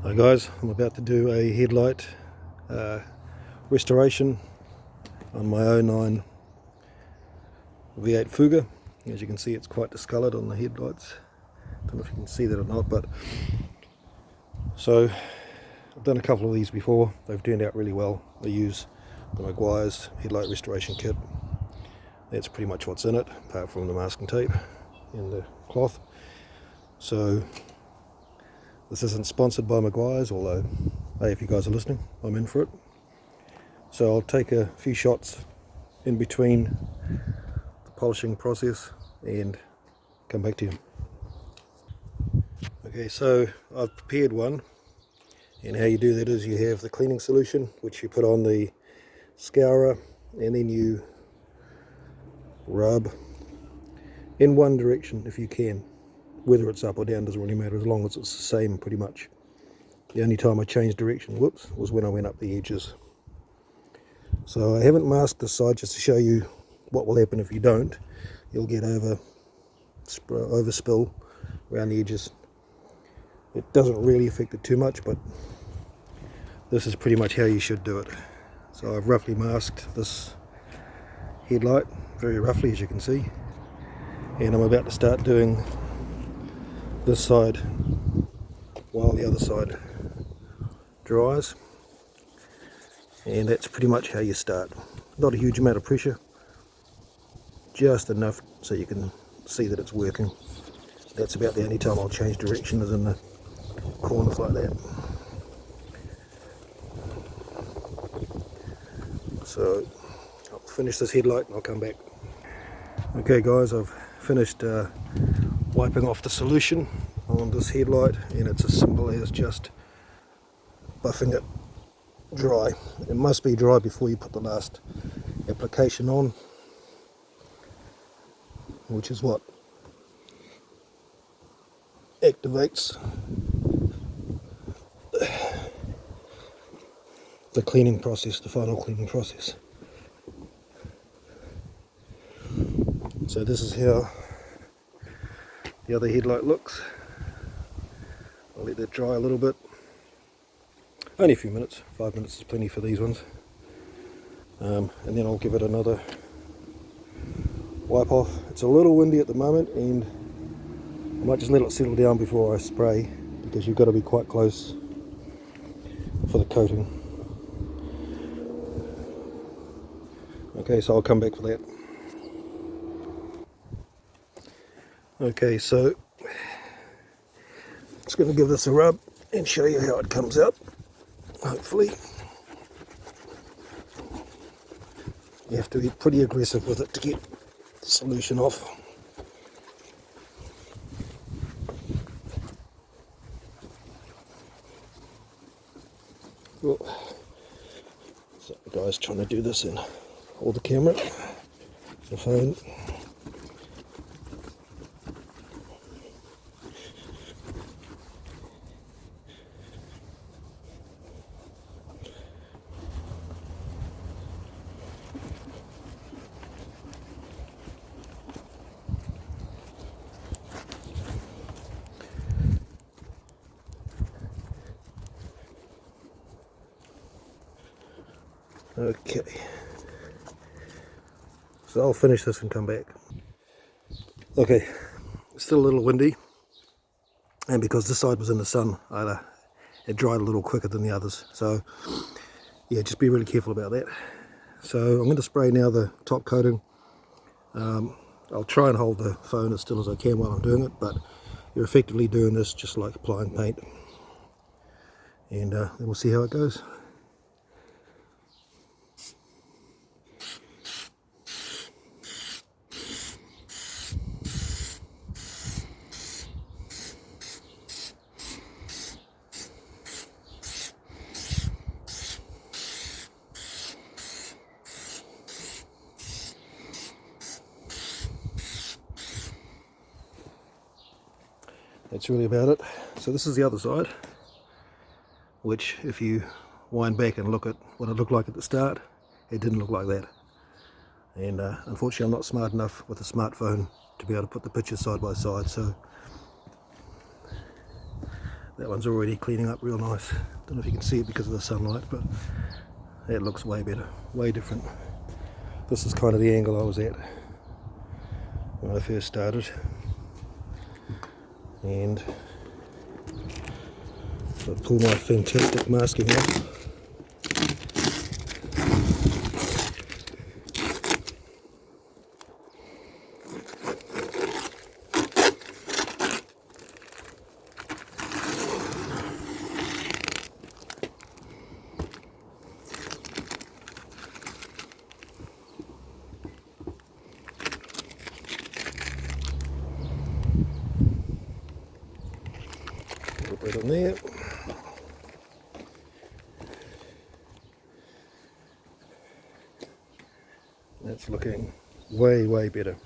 Hi guys, I'm about to do a headlight restoration on my 09 V8 Fuga. As you can see, it's quite discoloured on the headlights. Don't know if you can see that or not, but so I've done a couple of these before. They've turned out really well. I use the Maguire's headlight restoration kit. That's pretty much what's in it, apart from the masking tape and the cloth. So this isn't sponsored by Maguire's, although, hey, if you guys are listening, I'm in for it. So I'll take a few shots in between the polishing process and come back to you. Okay, so I've prepared one, and how you do that is you have the cleaning solution, which you put on the scourer, and then you rub in one direction if you can. Whether it's up or down doesn't really matter, as long as it's the same pretty much. The only time I changed direction, was when I went up the edges. So I haven't masked this side just to show you what will happen if you don't. You'll get overspill around the edges. It doesn't really affect it too much, but this is pretty much how you should do it. So I've roughly masked this headlight, very roughly as you can see. And I'm about to start doing this side while the other side dries, and that's pretty much how you start. Not a huge amount of pressure, just enough so you can see that it's working. That's about the only time I'll change direction, is in the corners like that. So I'll finish this headlight and I'll come back. Okay guys, I've finished wiping off the solution on this headlight, and it's as simple as just buffing it dry. It must be dry before you put the last application on, which is what activates the cleaning process, the final cleaning process. So this is how the other headlight looks. I'll let that dry a little bit. Only a few minutes, 5 minutes is plenty for these ones. And then I'll give it another wipe off. It's a little windy at the moment, and I might just let it settle down before I spray, because you've got to be quite close for the coating. Okay, so I'll come back for that. Okay, so just going to give this a rub and show you how it comes out. Hopefully, you have to be pretty aggressive with it to get the solution off. Well, so the guy's trying to do this and hold the camera, the phone. Okay, so I'll finish this and come back. Okay, it's still a little windy, and because this side was in the sun, it dried a little quicker than the others. So yeah, just be really careful about that. So I'm going to spray now the top coating. I'll try and hold the phone as still as I can while I'm doing it, but you're effectively doing this just like applying paint, and then we'll see how it goes. That's really about it. So this is the other side, which if you wind back and look at what it looked like at the start, it didn't look like that. And unfortunately I'm not smart enough with a smartphone to be able to put the pictures side by side, so That one's already cleaning up real nice. Don't know if you can see it because of the sunlight, but it looks way better, way different. This is kind of the angle I was at when I first started. And I'll pull my fantastic masking off. Put that on there. That's looking way better.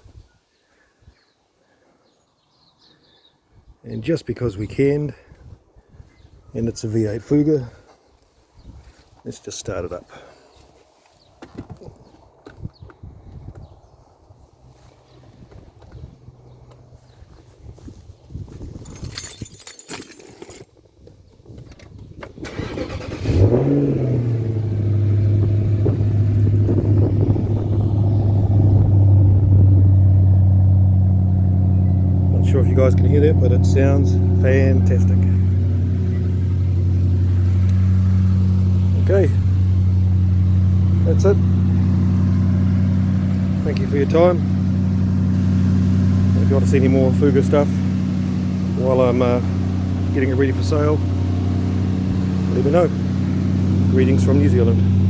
And just because we can, and it's a V8 Fuga, let's just start it up. Not sure if you guys can hear that, but it sounds fantastic. Okay, that's it. Thank you for your time. If you want to see any more Fuga stuff while I'm getting it ready for sale, let me know. Greetings from New Zealand.